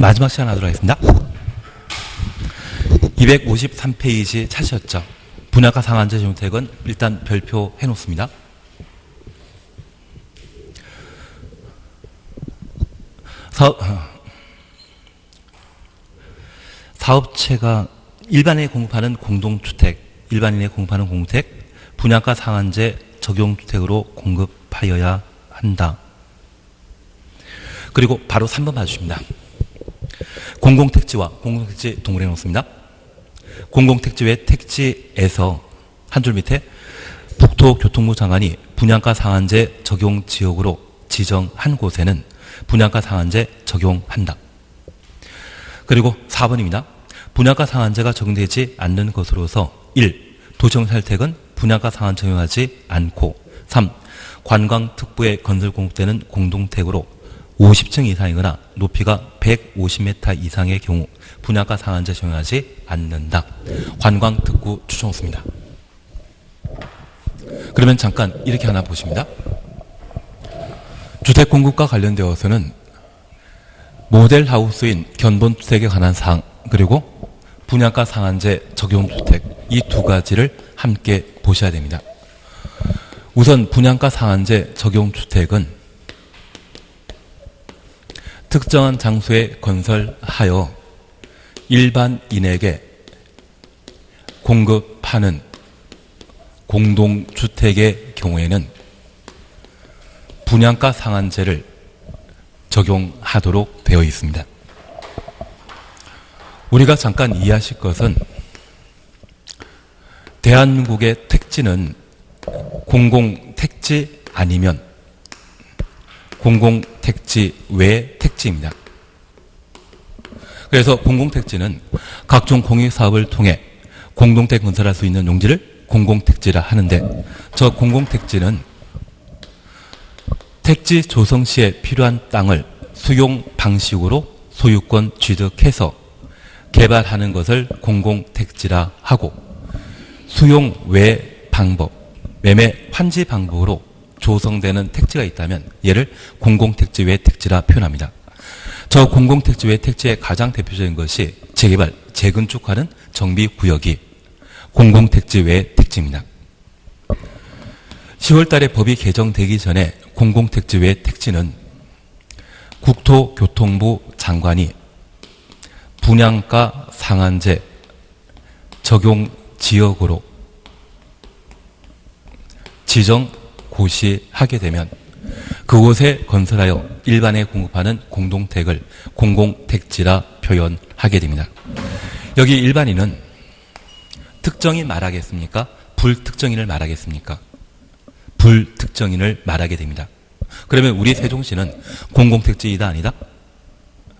마지막 시간 하도록 하겠습니다. 253페이지 찾으셨죠? 분양가 상한제 정책은 일단 별표해 놓습니다. 사업체가 일반인에 공급하는 공동주택, 일반인에 공급하는 공주택, 분양가 상한제 적용주택으로 공급하여야 한다. 그리고 바로 3번 봐주십니다. 공공택지와 공공택지 동일해 놓습니다. 공공택지 외 택지에서 한 줄 밑에 국토교통부 장관이 분양가 상한제 적용 지역으로 지정한 곳에는 분양가 상한제 적용한다. 그리고 4번입니다. 분양가 상한제가 적용되지 않는 것으로서 1. 도시공사주택은 분양가 상한 적용하지 않고 3. 관광특구에 건설 공급되는 공동택으로 50층 이상이거나 높이가 150m 이상의 경우 분양가 상한제 적용하지 않는다. 관광특구 추천호수입니다. 그러면 잠깐 이렇게 하나 보십니다. 주택 공급과 관련되어서는 모델하우스인 견본주택에 관한 사항 그리고 분양가 상한제 적용주택 이 두 가지를 함께 보셔야 됩니다. 우선 분양가 상한제 적용주택은 특정한 장소에 건설하여 일반인에게 공급하는 공동주택의 경우에는 분양가 상한제를 적용하도록 되어 있습니다. 우리가 잠깐 이해하실 것은 대한민국의 택지는 공공택지 아니면 공공택지 외 택지입니다. 그래서 공공택지는 각종 공익사업을 통해 공동택 건설할 수 있는 용지를 공공택지라 하는데 저 공공택지는 택지 조성 시에 필요한 땅을 수용 방식으로 소유권 취득해서 개발하는 것을 공공택지라 하고 수용 외 방법, 매매 환지 방법으로 조성되는 택지가 있다면 얘를 공공택지 외 택지라 표현합니다. 저 공공택지 외 택지의 가장 대표적인 것이 재개발, 재건축하는 정비구역이 공공택지 외 택지입니다. 10월 달에 법이 개정되기 전에 공공택지 외 택지는 국토교통부 장관이 분양가 상한제 적용 지역으로 지정 고시하게 되면 그곳에 건설하여 일반에 공급하는 공동택을 공공택지라 표현하게 됩니다. 여기 일반인은 특정인 말하겠습니까? 불특정인을 말하겠습니까? 불특정인을 말하게 됩니다. 그러면 우리 세종시는 공공택지이다 아니다?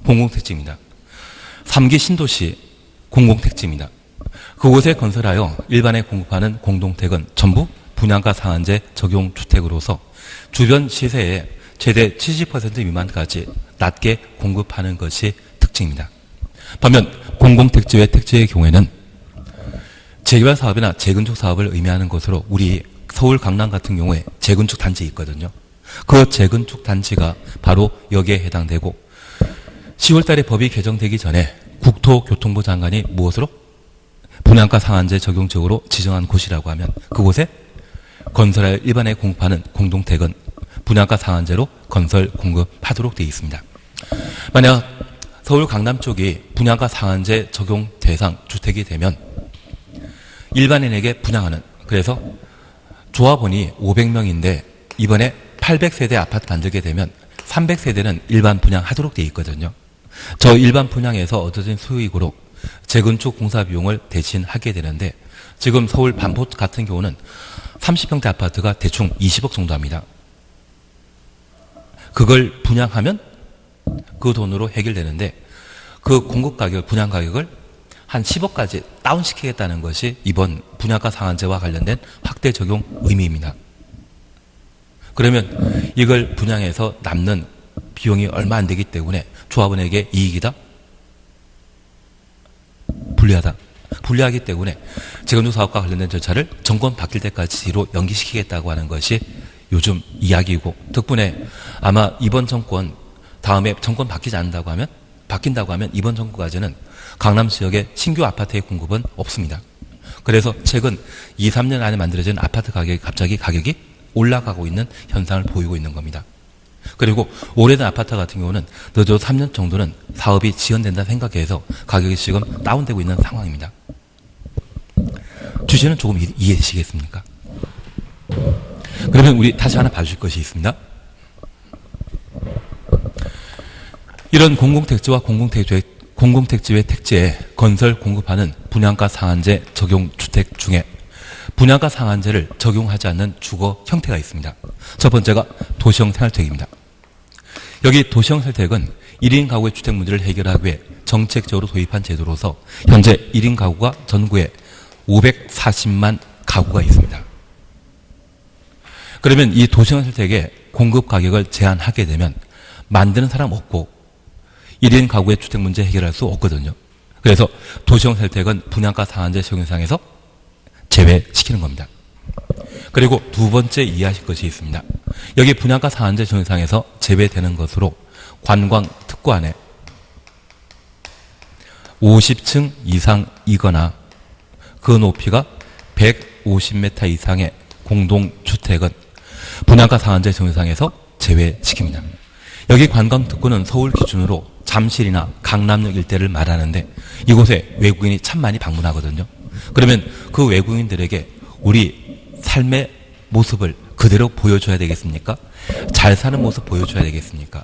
공공택지입니다. 3기 신도시 공공택지입니다. 그곳에 건설하여 일반에 공급하는 공동택은 전부 분양가 상한제 적용 주택으로서 주변 시세의 최대 70% 미만까지 낮게 공급하는 것이 특징입니다. 반면 공공택지 외 택지의 경우에는 재개발 사업이나 재건축 사업을 의미하는 것으로 우리 서울 강남 같은 경우에 재건축 단지 있거든요. 그 재건축 단지가 바로 여기에 해당되고 10월 달에 법이 개정되기 전에 국토교통부 장관이 무엇으로? 분양가 상한제 적용 지역으로 지정한 곳이라고 하면 그곳에 건설하여 일반에 공급하는 공동택은 분양가 상한제로 건설 공급하도록 되어 있습니다. 만약 서울 강남 쪽이 분양가 상한제 적용 대상 주택이 되면 일반인에게 분양하는, 그래서 조합원이 500명인데 이번에 800세대 아파트 만들게 되면 300세대는 일반 분양하도록 되어 있거든요. 저 일반 분양에서 얻어진 수익으로 재건축 공사 비용을 대신하게 되는데 지금 서울 반포 같은 경우는 30평대 아파트가 대충 20억 정도 합니다. 그걸 분양하면 그 돈으로 해결되는데 그 공급 가격, 분양 가격을 한 10억까지 다운시키겠다는 것이 이번 분양가 상한제와 관련된 확대 적용 의미입니다. 그러면 이걸 분양해서 남는 비용이 얼마 안 되기 때문에 조합원에게 이익이다? 불리하다. 불리하기 때문에 재건축 사업과 관련된 절차를 정권 바뀔 때까지 뒤로 연기시키겠다고 하는 것이 요즘 이야기이고 덕분에 아마 이번 정권 다음에 정권 바뀌지 않는다고 하면 바뀐다고 하면 이번 정부까지는 강남 지역에 신규 아파트의 공급은 없습니다. 그래서 최근 2, 3년 안에 만들어진 아파트 가격이 갑자기 가격이 올라가고 있는 현상을 보이고 있는 겁니다. 그리고 오래된 아파트 같은 경우는 늦어도 3년 정도는 사업이 지연된다 생각해서 가격이 지금 다운되고 있는 상황입니다. 주제는 조금 이해되시겠습니까? 그러면 우리 다시 하나 봐주실 것이 있습니다. 이런 공공택지와 공공택지의 택지에 건설 공급하는 분양가 상한제 적용 주택 중에 분양가 상한제를 적용하지 않는 주거 형태가 있습니다. 첫 번째가 도시형 생활주택입니다. 여기 도시형 생활주택은 1인 가구의 주택 문제를 해결하기 위해 정책적으로 도입한 제도로서 현재 1인 가구가 전국에 540만 가구가 있습니다. 그러면 이 도시형 생활주택의 공급 가격을 제한하게 되면 만드는 사람 없고 1인 가구의 주택 문제 해결할 수 없거든요. 그래서 도시형 생활주택은 분양가 상한제 적용상에서 제외시키는 겁니다. 그리고 두 번째 이해하실 것이 있습니다. 여기 분양가 상한제 적용상에서 제외되는 것으로 관광 특구 안에 50층 이상이거나 그 높이가 150m 이상의 공동주택은 분양가 상한제 적용상에서 제외시킵니다. 여기 관광 특구는 서울 기준으로 잠실이나 강남역 일대를 말하는데 이곳에 외국인이 참 많이 방문하거든요. 그러면 그 외국인들에게 우리 삶의 모습을 그대로 보여줘야 되겠습니까? 잘 사는 모습 보여줘야 되겠습니까?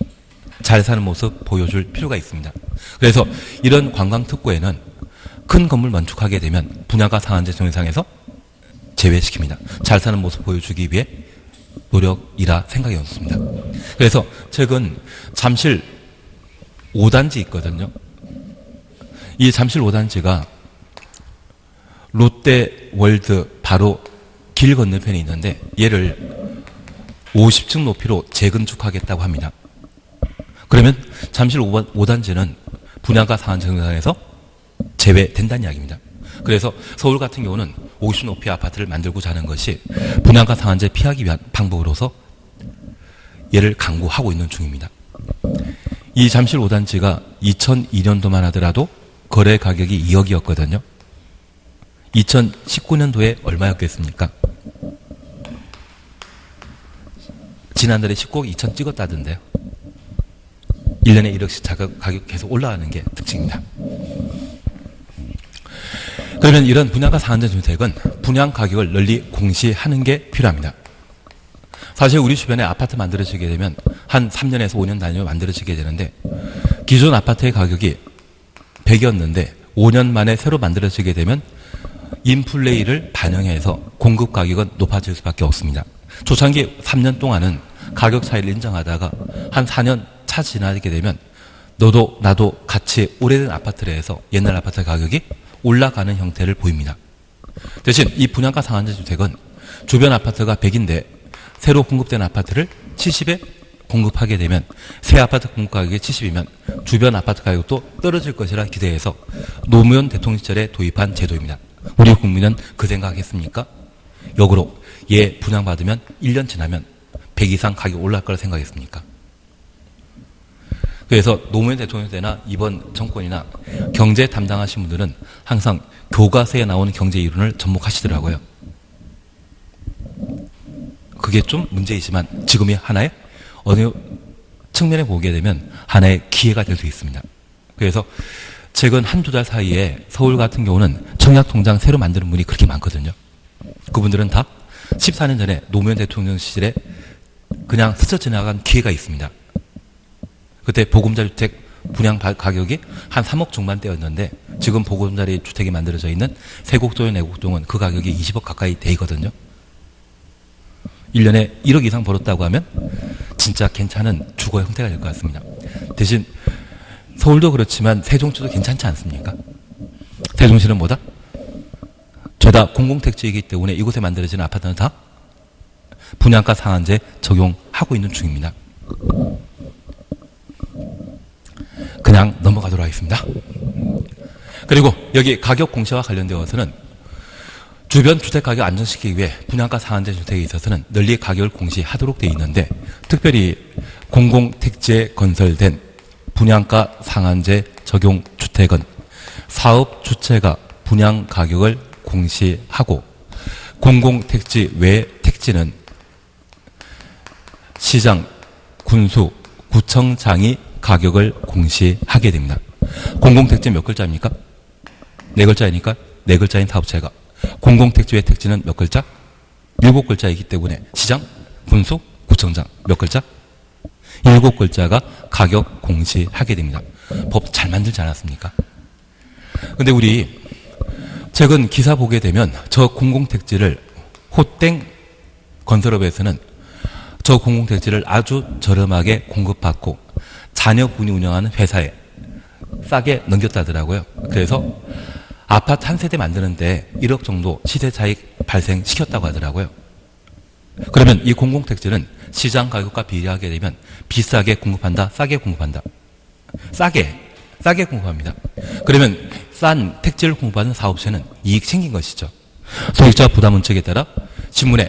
잘 사는 모습 보여줄 필요가 있습니다. 그래서 이런 관광특구에는 큰 건물 건축하게 되면 분양가 상한제 적용상에서 제외시킵니다. 잘 사는 모습 보여주기 위해 노력이라 생각이 없습니다. 그래서 최근 잠실 5단지 있거든요. 이 잠실 5단지가 롯데월드 바로 길 건너편에 있는데 얘를 50층 높이로 재건축하겠다고 합니다. 그러면 잠실 5단지는 분양가 상한제 적용상에서 제외된다는 이야기입니다. 그래서 서울 같은 경우는 50 높이 아파트를 만들고자 하는 것이 분양가 상한제 피하기 위한 방법으로서 얘를 강구하고 있는 중입니다. 이 잠실 5단지가 2002년도만 하더라도 거래 가격이 2억이었거든요. 2019년도에 얼마였겠습니까? 지난달에 19억 2천 찍었다던데요. 1년에 1억씩 가격 계속 올라가는 게 특징입니다. 그러면 이런 분양가 상한제 주택은 분양 가격을 널리 공시하는 게 필요합니다. 사실 우리 주변에 아파트 만들어지게 되면 한 3년에서 5년 단위로 만들어지게 되는데 기존 아파트의 가격이 100이었는데 5년 만에 새로 만들어지게 되면 인플레이를 반영해서 공급 가격은 높아질 수밖에 없습니다. 초창기 3년 동안은 가격 차이를 인정하다가 한 4년 차 지나게 되면 너도 나도 같이 오래된 아파트를 해서 옛날 아파트 가격이 올라가는 형태를 보입니다. 대신 이 분양가 상한제 주택은 주변 아파트가 100인데 새로 공급된 아파트를 70에 공급하게 되면 새 아파트 공급 가격이 70이면 주변 아파트 가격도 떨어질 것이라 기대해서 노무현 대통령 시절에 도입한 제도입니다. 우리 국민은 그 생각했습니까? 역으로 얘 분양받으면 1년 지나면 100 이상 가격 올라갈 거라 생각했습니까? 그래서 노무현 대통령 때나 이번 정권이나 경제 담당하신 분들은 항상 교과서에 나오는 경제 이론을 접목하시더라고요. 그게 좀 문제이지만 지금이 하나의 어느 측면에 보게 되면 하나의 기회가 될 수 있습니다. 그래서 최근 한두 달 사이에 서울 같은 경우는 청약통장 새로 만드는 분이 그렇게 많거든요. 그분들은 다 14년 전에 노무현 대통령 시절에 그냥 스쳐 지나간 기회가 있습니다. 그때 보금자리 주택 분양 가격이 한 3억 중반대였는데 지금 보금자리 주택이 만들어져 있는 세곡동의 내곡동은 그 가격이 20억 가까이 되거든요. 1년에 1억 이상 벌었다고 하면 진짜 괜찮은 주거 형태가 될 것 같습니다. 대신 서울도 그렇지만 세종시도 괜찮지 않습니까? 세종시는 뭐다? 죄다 공공택지이기 때문에 이곳에 만들어지는 아파트는 다 분양가 상한제 적용하고 있는 중입니다. 그냥 넘어가도록 하겠습니다. 그리고 여기 가격 공시와 관련되어서는 주변 주택 가격 안정시키기 위해 분양가 상한제 주택에 있어서는 널리 가격을 공시하도록 되어 있는데 특별히 공공택지에 건설된 분양가 상한제 적용 주택은 사업 주체가 분양 가격을 공시하고 공공택지 외 택지는 시장, 군수, 구청장이 가격을 공시하게 됩니다. 공공택지 몇 글자입니까? 네 글자이니까 네 글자인 사업체가. 공공택지 외 택지는 몇 글자? 7글자이기 때문에 시장, 군수, 구청장 몇 글자? 7글자가 가격 공시하게 됩니다. 법 잘 만들지 않았습니까? 근데 우리 최근 기사 보게 되면 저 공공택지를 호땡 건설업에서는 저 공공택지를 아주 저렴하게 공급받고 자녀분이 운영하는 회사에 싸게 넘겼다더라고요. 그래서 아파트 한 세대 만드는데 1억 정도 시세 차익 발생시켰다고 하더라고요. 그러면 이 공공택지는 시장 가격과 비례하게 되면 비싸게 공급한다, 싸게 공급한다. 싸게 공급합니다. 그러면 싼 택지를 공급하는 사업체는 이익 생긴 것이죠. 소유자 부담 원칙에 따라 신문에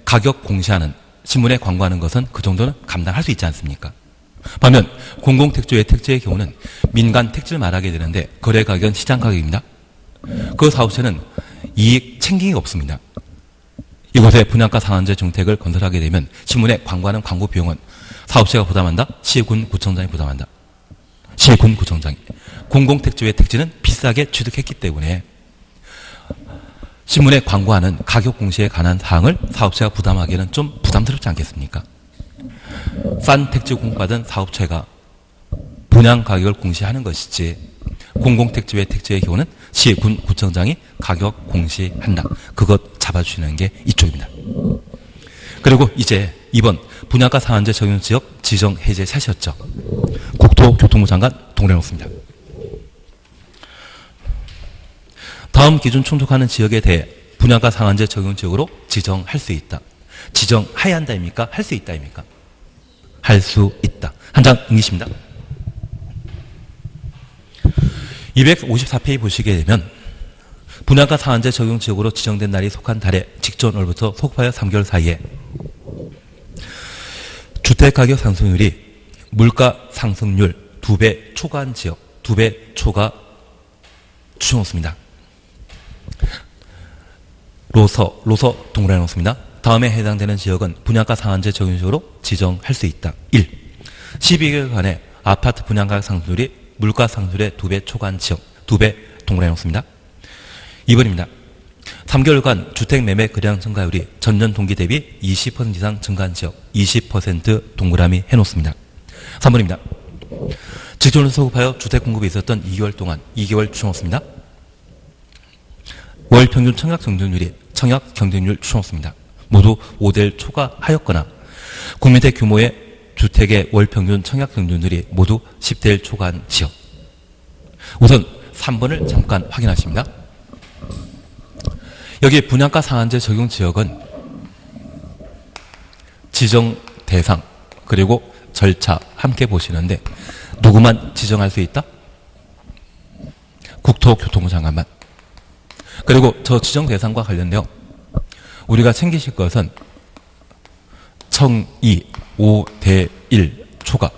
가격 공시하는, 신문에 광고하는 것은 그 정도는 감당할 수 있지 않습니까? 반면 공공택지 외 택지의 경우는 민간 택지를 말하게 되는데 거래 가격은 시장 가격입니다. 그 사업체는 이익 챙기기가 없습니다. 이곳에 분양가 상한제 정책을 건설하게 되면 신문에 광고하는 광고 비용은 사업체가 부담한다? 시군 구청장이 부담한다. 시군 구청장이. 공공택지 외 택지는 비싸게 취득했기 때문에 신문에 광고하는 가격 공시에 관한 사항을 사업체가 부담하기에는 좀 부담스럽지 않겠습니까? 싼 택지 공급받은 사업체가 분양 가격을 공시하는 것이지 공공택지 외 택지의 경우는 시, 군, 구청장이 가격 공시한다. 그것 잡아주시는 게 이쪽입니다. 그리고 이제 이번 분양가 상한제 적용 지역 지정 해제 사시였죠. 국토교통부 장관 동의해놓습니다. 다음 기준 충족하는 지역에 대해 분양가 상한제 적용 지역으로 지정할 수 있다. 지정해야 한다입니까? 할 수 있다입니까? 할 수 있다. 한 장 응시입니다. 254페이지 보시게 되면 분양가 상한제 적용 지역으로 지정된 날이 속한 달의 직전월부터 속하여 3개월 사이에 주택가격 상승률이 물가 상승률 2배 초과한 지역, 2배 초과 추정했습니다. 로서 동그라미 놓습니다. 다음에 해당되는 지역은 분양가 상한제 적용 지역으로 지정할 수 있다. 1. 12개월간의 아파트 분양가격 상승률이 물가 상승률의 2배 초과한 지역, 2배 동그라미 놓습니다. 2번입니다. 3개월간 주택 매매 거래량 증가율이 전년 동기 대비 20% 이상 증가한 지역, 20% 동그라미 해놓습니다. 3번입니다. 직전으로 소급하여 주택 공급이 있었던 2개월 동안 2개월 추정했습니다. 월 평균 청약 경쟁률 추정했습니다. 모두 5대1 초과하였거나 국민대 규모의 주택의 월 평균 청약 경쟁률이 모두 10대1 초과한 지역. 우선 3번을 잠깐 확인하십니다. 여기 분양가 상한제 적용 지역은 지정 대상 그리고 절차 함께 보시는데 누구만 지정할 수 있다? 국토교통부 장관만. 그리고 저 지정 대상과 관련되어 우리가 챙기실 것은 청이 5대1 초과.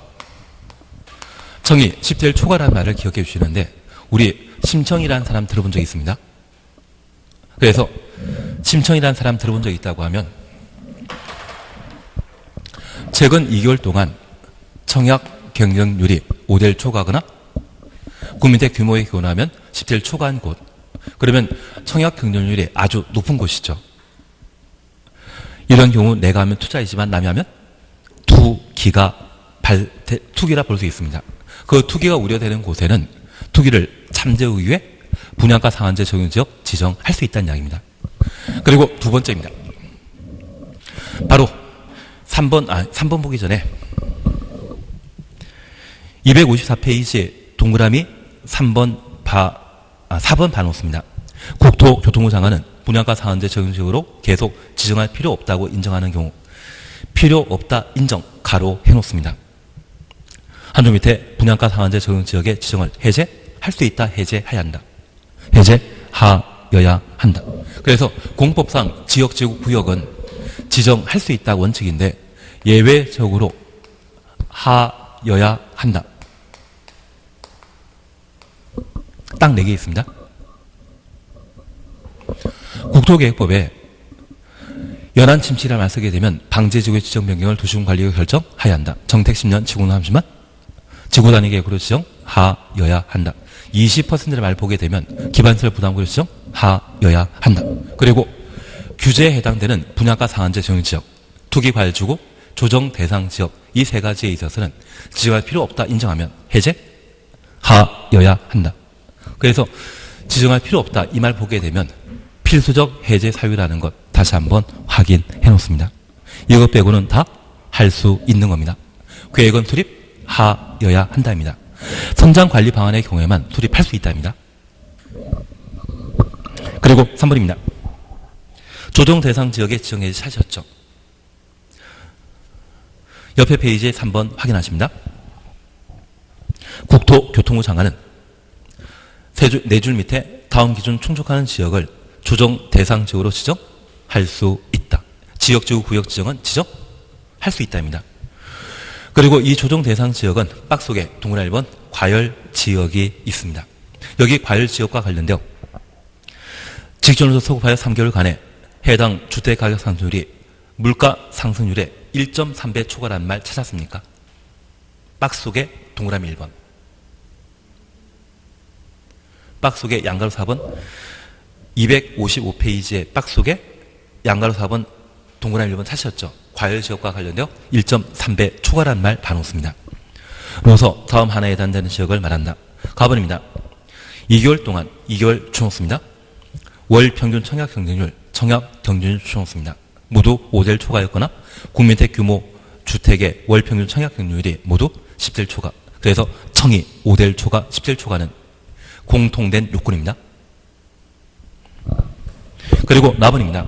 청이 10대1 초과라는 말을 기억해 주시는데 우리 심청이라는 사람 들어본 적 있습니다. 그래서 심청이라는 사람 들어본 적 있다고 하면 최근 2개월 동안 청약 경쟁률이 5대1 초과하거나 국민대 규모의 경우라면 10대1 초과한 곳. 그러면 청약 경쟁률이 아주 높은 곳이죠. 이런 경우 내가 하면 투자이지만 남이 하면 투기라 볼 수 있습니다. 그 투기가 우려되는 곳에는 투기를 참제하기 위해 분양가 상한제 적용 지역 지정할 수 있다는 이야기입니다. 그리고 두 번째입니다. 바로 3번 보기 전에 254페이지 동그라미 4번 봐놓습니다. 국토교통부 장관은 분양가 상한제 적용 지역으로 계속 지정할 필요 없다고 인정하는 경우 필요 없다 인정 가로 해놓습니다. 한 줄 밑에 분양가 상한제 적용 지역의 지정을 해제할 수 있다, 해제해야 한다. 해제하여야 한다. 그래서 공법상 지역지구 구역은 지정할 수 있다 원칙인데 예외적으로 하여야 한다. 딱 4개 있습니다. 국토계획법에 연안 침실을 쓰게 되면 방제지구의 지정 변경을 도시군 관리가 결정하여야 한다. 정택 10년, 지구는 30만, 지구 단위 계획으로 지정하여야 한다. 20%를 말 보게 되면 기반시설 부담구로 지정하여야 한다. 그리고 규제에 해당되는 분양가 상한제 적용 지역, 투기 과열 지구, 조정 대상 지역 이 3가지에 있어서는 지정할 필요 없다 인정하면 해제하여야 한다. 그래서 지정할 필요 없다 이 말 보게 되면 필수적 해제 사유라는 것 다시 한번 확인해 놓습니다. 이것 빼고는 다 할 수 있는 겁니다. 계획은 수립하여야 한다입니다. 선장 관리 방안의 경우에만 수립할 수 있다입니다. 그리고 3번입니다. 조정 대상 지역의 지정 해제 찾으셨죠? 옆에 페이지에 3번 확인하십니다. 국토교통부 장관은 4줄 밑에 다음 기준 충족하는 지역을 조정 대상 지역으로 지정할 수 있다. 지역지구 구역 지정은 지정할 수 있다입니다. 그리고 이 조정 대상 지역은 박스 속에 동그라미 1번 과열 지역이 있습니다. 여기 과열 지역과 관련되어 직전으로서 소급하여 3개월간에 해당 주택 가격 상승률이 물가 상승률의 1.3배 초과라는 말 찾았습니까? 박스 속에 동그라미 1번. 박스 속에 양가로 4번 255페이지의 박스 속에 양가로 4번 동그라미 1번 찾으셨죠? 과열 지역과 관련되어 1.3배 초과라는 말 봐놓습니다. 그래서 다음 하나에 해당되는 지역을 말한다. 가번입니다. 2개월 동안 2개월 주놓습니다. 월 평균 청약 경쟁률 주놓습니다. 모두 5대1 초과였거나 국민택 규모 주택의 월 평균 청약 경쟁률이 모두 10대1 초과. 그래서 청이 5대1 초과, 10대1 초과는 공통된 요건입니다. 그리고 나번입니다.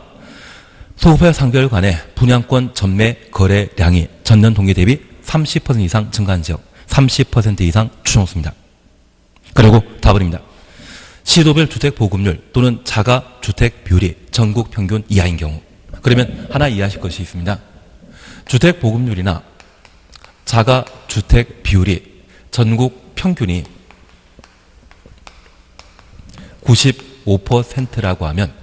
소급하여 3개월간의 분양권 전매 거래량이 전년 동기 대비 30% 이상 증가한 지역 30% 이상 주놓습니다. 그리고 다번입니다. 시도별 주택 보급률 또는 자가 주택 비율이 전국 평균 이하인 경우. 그러면 하나 이해하실 것이 있습니다. 주택 보급률이나 자가 주택 비율이 전국 평균이 95%라고 하면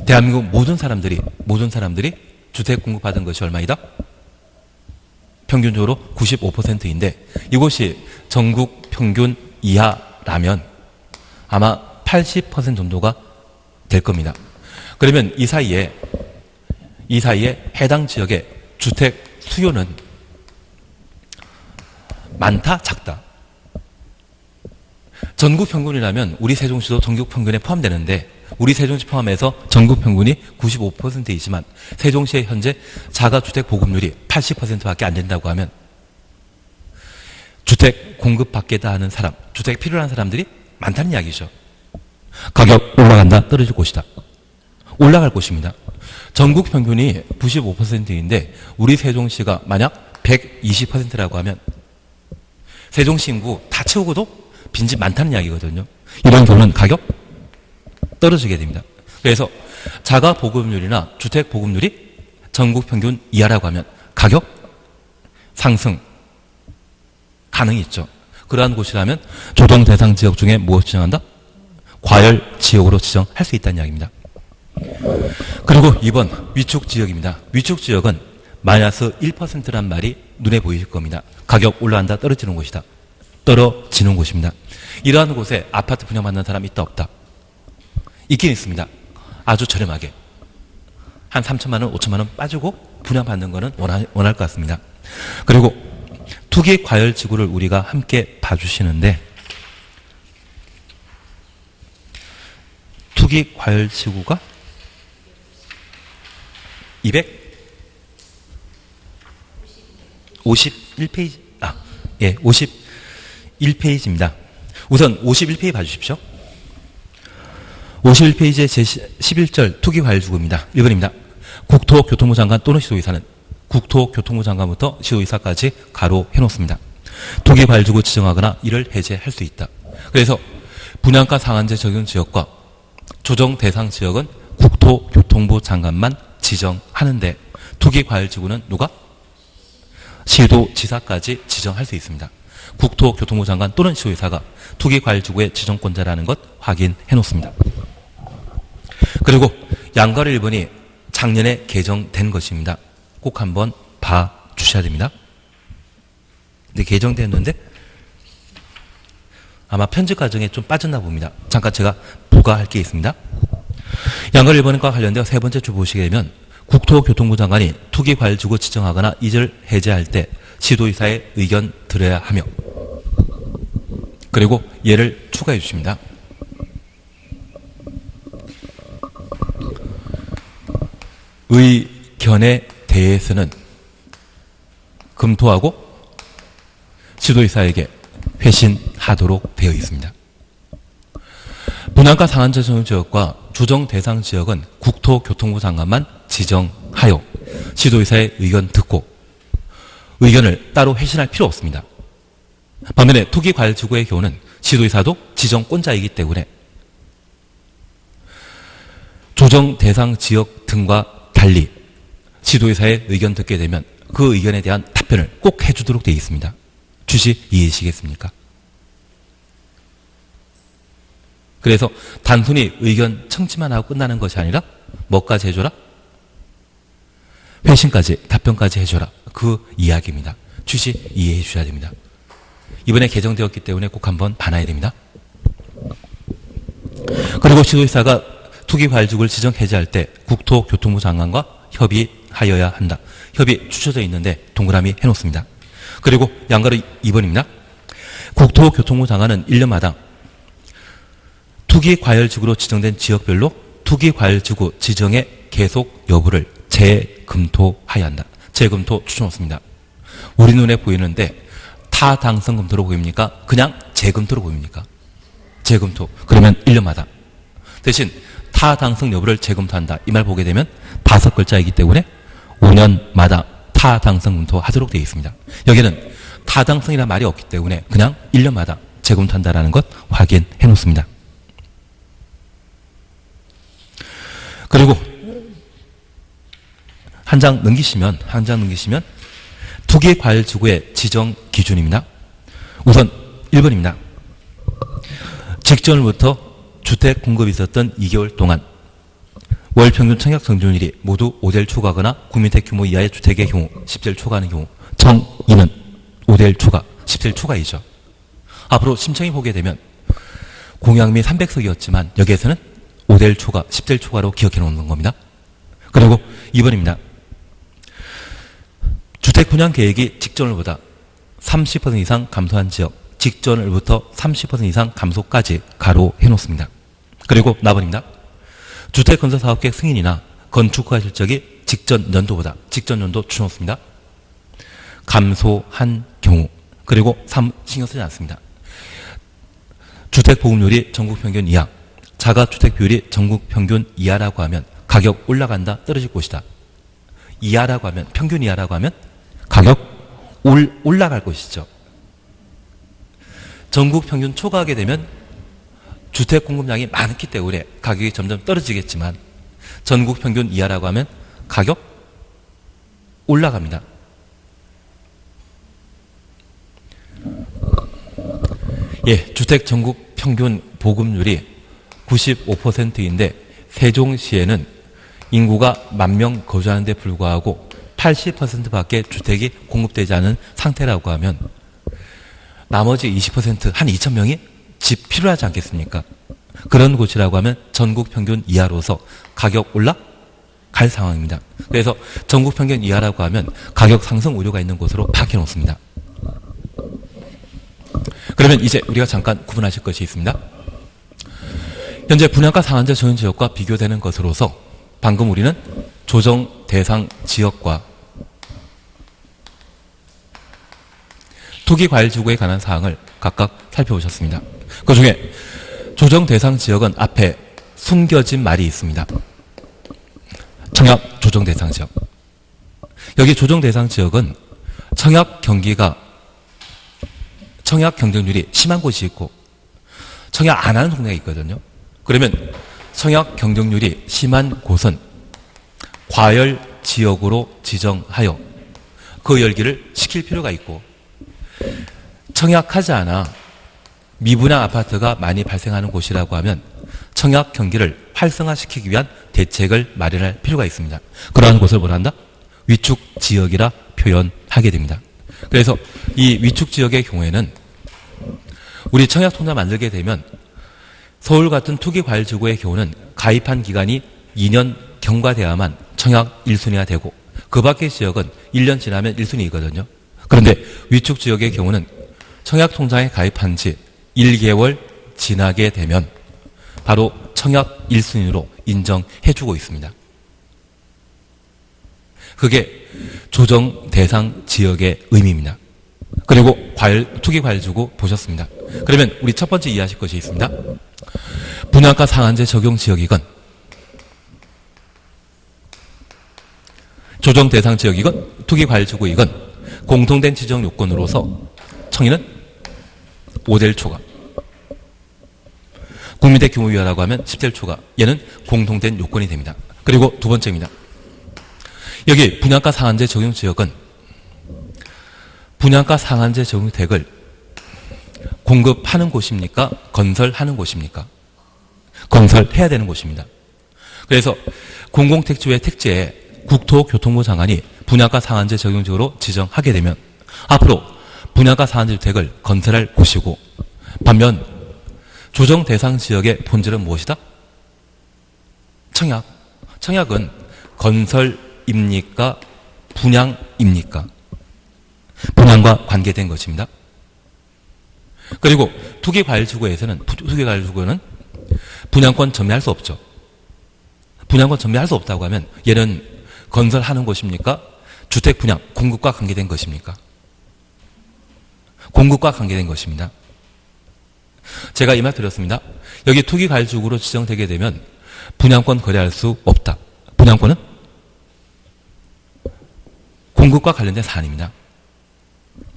대한민국 모든 사람들이 주택 공급받은 것이 얼마이다? 평균적으로 95%인데 이것이 전국 평균 이하라면 아마 80% 정도가 될 겁니다. 그러면 이 사이에 해당 지역의 주택 수요는 많다, 작다? 전국 평균이라면 우리 세종시도 전국 평균에 포함되는데 우리 세종시 포함해서 전국 평균이 95%이지만 세종시의 현재 자가주택 보급률이 80%밖에 안 된다고 하면 주택 공급받겠다 하는 사람, 주택 필요한 사람들이 많다는 이야기죠. 가격 올라간다, 떨어질 곳이다. 올라갈 곳입니다. 전국 평균이 95%인데 우리 세종시가 만약 120%라고 하면 세종시 인구 다 채우고도 빈집 많다는 이야기거든요. 이런 경우는 가격 떨어지게 됩니다. 그래서 자가 보급률이나 주택 보급률이 전국 평균 이하라고 하면 가격 상승 가능이 있죠. 그러한 곳이라면 조정 대상 지역 중에 무엇을 지정한다? 과열 지역으로 지정할 수 있다는 이야기입니다. 그리고 2번 위축 지역입니다. 위축 지역은 마이너스 1%란 말이 눈에 보이실 겁니다. 가격 올라간다, 떨어지는 곳이다. 떨어지는 곳입니다. 이러한 곳에 아파트 분양받는 사람 있다, 없다? 있긴 있습니다. 아주 저렴하게. 한 3천만 원, 5천만 원 빠지고 분양받는 거는 원할 것 같습니다. 그리고 투기 과열 지구를 우리가 함께 봐주시는데 투기 과열 지구가 251페이지, 51페이지입니다. 우선 51페이지 봐주십시오. 51페이지의 제11절 투기과열지구입니다. 1번입니다. 국토교통부 장관 또는 시도의사는 국토교통부 장관부터 시도의사까지 가로 해놓습니다. 투기과열지구 지정하거나 이를 해제할 수 있다. 그래서 분양가 상한제 적용 지역과 조정 대상 지역은 국토교통부 장관만 지정하는데 투기과열지구는 누가? 시도지사까지 지정할 수 있습니다. 국토교통부 장관 또는 시도의사가 투기과열지구의 지정권자라는 것 확인해 놓습니다. 그리고 양가로 1번이 작년에 개정된 것입니다. 꼭 한번 봐 주셔야 됩니다. 근데 개정됐는데 아마 편집 과정에 좀 빠졌나 봅니다. 잠깐 제가 부과할 게 있습니다. 양가로 1번과 관련되어 세 번째 줄 보시게 되면 국토교통부 장관이 투기과열지구 지정하거나 이를 해제할 때 시도의사의 의견 들어야 하며, 그리고 예를 추가해 주십니다. 의견에 대해서는 검토하고 지도의사에게 회신하도록 되어 있습니다. 분양가 상한제 적용 지역과 조정 대상 지역은 국토교통부 장관만 지정하여 지도의사의 의견 듣고 의견을 따로 회신할 필요 없습니다. 반면에 투기과열지구의 경우는 지도의사도 지정권자이기 때문에 조정 대상 지역 등과 달리 지도의사의 의견 듣게 되면 그 의견에 대한 답변을 꼭 해주도록 되어 있습니다. 주시 이해하시겠습니까? 그래서 단순히 의견 청취만 하고 끝나는 것이 아니라 뭐까지 해줘라? 회신까지, 답변까지 해줘라. 그 이야기입니다. 주시 이해해 주셔야 됩니다. 이번에 개정되었기 때문에 꼭 한번 봐놔야 됩니다. 그리고 시도의사가 투기과열지구를 지정 해제할 때 국토교통부 장관과 협의하여야 한다. 협의 추쳐져 있는데 동그라미 해놓습니다. 그리고 양가로 2번입니다. 국토교통부 장관은 1년마다 투기과열지구로 지정된 지역별로 투기과열지구 지정의 계속 여부를 재검토해야 한다. 재검토 추천했습니다. 우리 눈에 보이는데 타당성 검토로 보입니까? 그냥 재검토로 보입니까? 재검토. 그러면 1년마다. 대신 타당성 여부를 재검토한다. 이 말 보게 되면 5글자이기 때문에 5년마다 타당성 검토하도록 되어 있습니다. 여기는 타당성이라는 말이 없기 때문에 그냥 1년마다 재검토한다라는 것 확인해 놓습니다. 그리고 한 장 넘기시면 투기과열지구의 지정 기준입니다. 우선 1번입니다. 직전부터 주택 공급이 있었던 2개월 동안 월 평균 청약 정지율이 모두 5대1 초과하거나 국민택 규모 이하의 주택의 경우 10대1 초과하는 경우, 정의는 5대1 초과, 10대1 초과이죠. 앞으로 심청이 보게 되면 공약미 300석이었지만 여기에서는 5대1 초과, 10대1 초과로 기억해 놓는 겁니다. 그리고 2번입니다. 주택 분양 계획이 직전월보다 30% 이상 감소한 지역, 직전월부터 30% 이상 감소까지 가로해 놓습니다. 그리고 4번입니다. 주택 건설 사업 계획 승인이나 건축 허가 실적이 직전 연도보다, 직전 연도 줄어놓습니다. 감소한 경우, 그리고 3 신경 쓰지 않습니다. 주택 보급률이 전국 평균 이하, 자가주택 비율이 전국 평균 이하라고 하면 가격 올라간다, 떨어질 것이다. 이하라고 하면, 평균 이하라고 하면 가격 올라갈 것이죠. 전국 평균 초과하게 되면 주택 공급량이 많기 때문에 가격이 점점 떨어지겠지만 전국 평균 이하라고 하면 가격 올라갑니다. 예, 주택 전국 평균 보급률이 95%인데 세종시에는 인구가 10,000명 거주하는 데 불구하고 80%밖에 주택이 공급되지 않은 상태라고 하면 나머지 20%, 한 2,000명이 집 필요하지 않겠습니까? 그런 곳이라고 하면 전국 평균 이하로서 가격 올라갈 상황입니다. 그래서 전국 평균 이하라고 하면 가격 상승 우려가 있는 곳으로 파악해 놓습니다. 그러면 이제 우리가 잠깐 구분하실 것이 있습니다. 현재 분양가 상한제 적용 지역과 비교되는 것으로서 방금 우리는 조정 대상 지역과 투기과열지구에 관한 사항을 각각 살펴보셨습니다. 그 중에 조정 대상 지역은 앞에 숨겨진 말이 있습니다. 청약 조정 대상 지역. 여기 조정 대상 지역은 청약 경쟁률이 심한 곳이 있고 청약 안 하는 동네가 있거든요. 그러면 청약 경쟁률이 심한 곳은 과열 지역으로 지정하여 그 열기를 시킬 필요가 있고 청약하지 않아 미분양 아파트가 많이 발생하는 곳이라고 하면 청약 경기를 활성화시키기 위한 대책을 마련할 필요가 있습니다. 그러한 곳을 뭐라 한다? 위축 지역이라 표현하게 됩니다. 그래서 이 위축 지역의 경우에는 우리 청약통장 만들게 되면 서울 같은 투기과열지구의 경우는 가입한 기간이 2년 경과돼야만 청약 1순위가 되고 그 밖의 지역은 1년 지나면 1순위이거든요. 그런데 위축 지역의 경우는 청약통장에 가입한 지 1개월 지나게 되면 바로 청약 1순위로 인정해주고 있습니다. 그게 조정 대상 지역의 의미입니다. 그리고 투기과열지구 보셨습니다. 그러면 우리 첫 번째 이해하실 것이 있습니다. 분양가 상한제 적용 지역이건 조정 대상 지역이건 투기과열지구이건 공통된 지정 요건으로서 청인은 5대1 초과, 국민대 규모이하라고 하면 10대1 초과, 얘는 공통된 요건이 됩니다. 그리고 두 번째입니다. 여기 분양가 상한제 적용 지역은 분양가 상한제 적용 혜택을 공급하는 곳입니까? 건설하는 곳입니까? 건설해야 되는 곳입니다. 그래서 공공택지의 택지에 국토교통부 장관이 분양가 상한제 적용 지역으로 지정하게 되면 앞으로 분양가 상한제 주택을 건설할 곳이고, 반면 조정 대상 지역의 본질은 무엇이다? 청약. 청약은 건설입니까? 분양입니까? 분양과 관계된 것입니다. 그리고 투기과열지구에서는 분양권 전매할 수 없죠. 분양권 전매할 수 없다고 하면 얘는 건설하는 곳입니까? 주택 분양, 공급과 관계된 것입니까? 공급과 관계된 것입니다. 제가 이 말 드렸습니다. 여기 투기과열지구로 지정되게 되면 분양권 거래할 수 없다. 분양권은 공급과 관련된 사안입니다.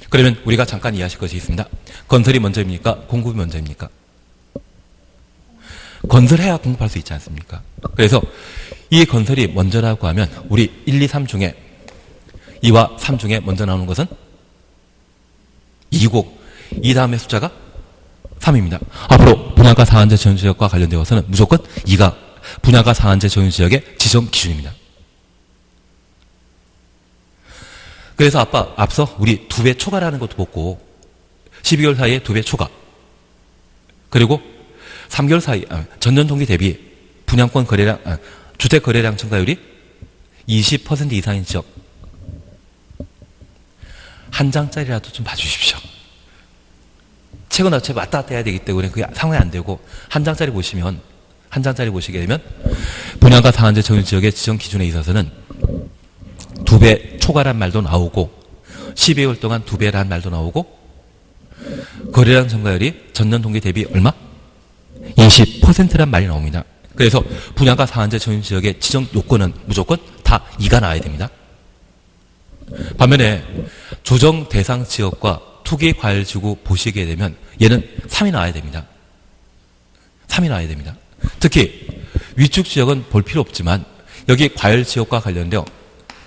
그러면 우리가 잠깐 이해하실 것이 있습니다. 건설이 먼저입니까? 공급이 먼저입니까? 건설해야 공급할 수 있지 않습니까? 그래서 이 건설이 먼저라고 하면 우리 1, 2, 3 중에 2와 3 중에 먼저 나오는 것은 2고 2 다음에 숫자가 3입니다. 앞으로 분양가 상한제 적용 지역과 관련되어서는 무조건 2가 분양가 상한제 적용 지역의 지정 기준입니다. 그래서 앞서 우리 2배 초과라는 것도 보고 12개월 사이에 2배 초과, 그리고 3개월 사이 전년 동기 대비 분양권 거래량, 주택 거래량 증가율이 20% 이상인 지역 한 장짜리라도 좀 봐주십시오. 최근 어차피 왔다 갔다 해야 되기 때문에 그게 상황이 안 되고 한 장짜리 보시게 되면 분양가 상한제 적용 지역의 지정 기준에 있어서는 2배 초과란 말도 나오고 12개월 동안 2배란 말도 나오고 거래량 증가율이 전년 동기 대비 얼마? 20%란 말이 나옵니다. 그래서 분양가 상한제 적용 지역의 지정 요건은 무조건 다 2가 나와야 됩니다. 반면에 조정 대상 지역과 투기과열지구 보시게 되면 얘는 3이 나와야 됩니다. 3이 나와야 됩니다. 특히 위축 지역은 볼 필요 없지만 여기 과열지역과 관련되어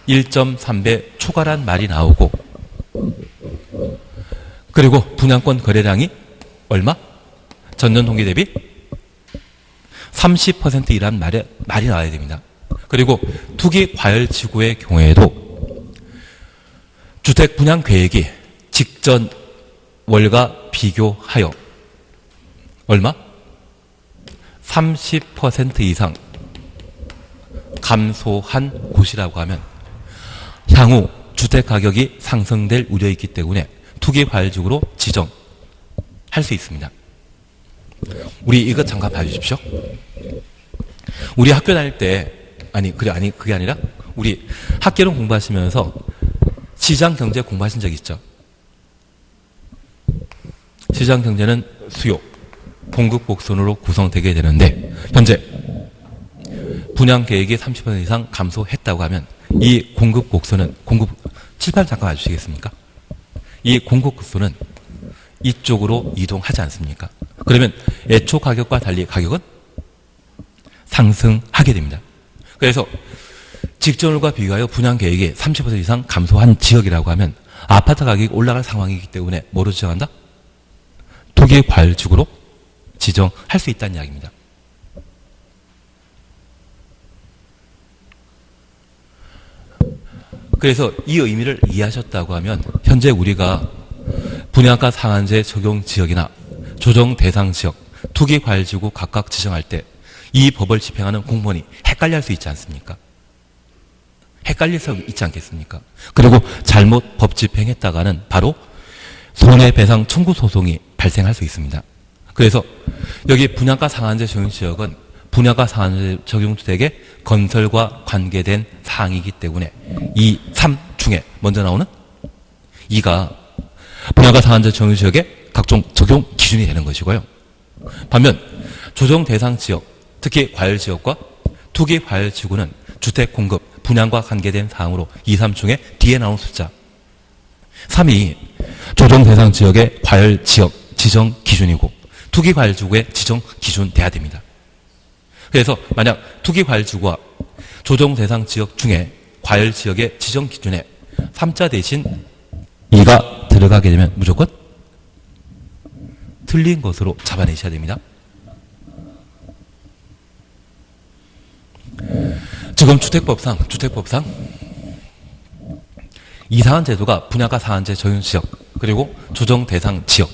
1.3배 초과란 말이 나오고, 그리고 분양권 거래량이 얼마? 전년 동기 대비 30% 이란 말이 나와야 됩니다. 그리고 투기 과열지구의 경우에도 주택 분양 계획이 직전 월과 비교하여 얼마? 30% 이상 감소한 곳이라고 하면 향후 주택 가격이 상승될 우려가 있기 때문에 투기 과열지구로 지정할 수 있습니다. 우리 이것 잠깐 봐주십시오. 우리 학교 다닐 때 그게 아니라 우리 학계론 공부하시면서 시장 경제 공부하신 적 있죠? 시장 경제는 수요, 공급 곡선으로 구성되게 되는데 현재 분양 계획이 30% 이상 감소했다고 하면 이 공급 곡선은 칠판 잠깐 봐주시겠습니까? 이 공급 곡선은 이쪽으로 이동하지 않습니까? 그러면 애초 가격과 달리 가격은 상승하게 됩니다. 그래서 직전월과 비교하여 분양 계획이 30% 이상 감소한 지역이라고 하면 아파트 가격이 올라갈 상황이기 때문에 뭐로 지정한다? 투기과열지구로 지정할 수 있다는 이야기입니다. 그래서 이 의미를 이해하셨다고 하면 현재 우리가 분양가 상한제 적용 지역이나 조정 대상 지역, 투기과열지구 각각 지정할 때 이 법을 집행하는 공무원이 헷갈려 할 수 있지 않습니까? 헷갈릴 수 있지 않겠습니까? 그리고 잘못 법 집행했다가는 바로 손해배상 청구 소송이 발생할 수 있습니다. 그래서 여기 분양가 상한제 적용 지역은 분양가 상한제 적용 주택의 건설과 관계된 사항이기 때문에 이 3 중에 먼저 나오는 2가 분양가 상한제 적용 지역의 각종 적용 기준이 되는 것이고요. 반면 조정 대상 지역, 특히 과열 지역과 투기 과열 지구는 주택 공급, 분양과 관계된 사항으로 2, 3 중에 뒤에 나오는 숫자 3이 조정 대상 지역의 과열 지역 지정 기준이고 투기 과열 지구의 지정 기준 돼야 됩니다. 그래서 만약 투기 과열 지구와 조정 대상 지역 중에 과열 지역의 지정 기준에 3자 대신 2가 들어가게 되면 무조건 틀린 것으로 잡아내셔야 됩니다. 지금 주택법상 이상한 제도가 분양가 상한제 적용 지역 그리고 조정 대상 지역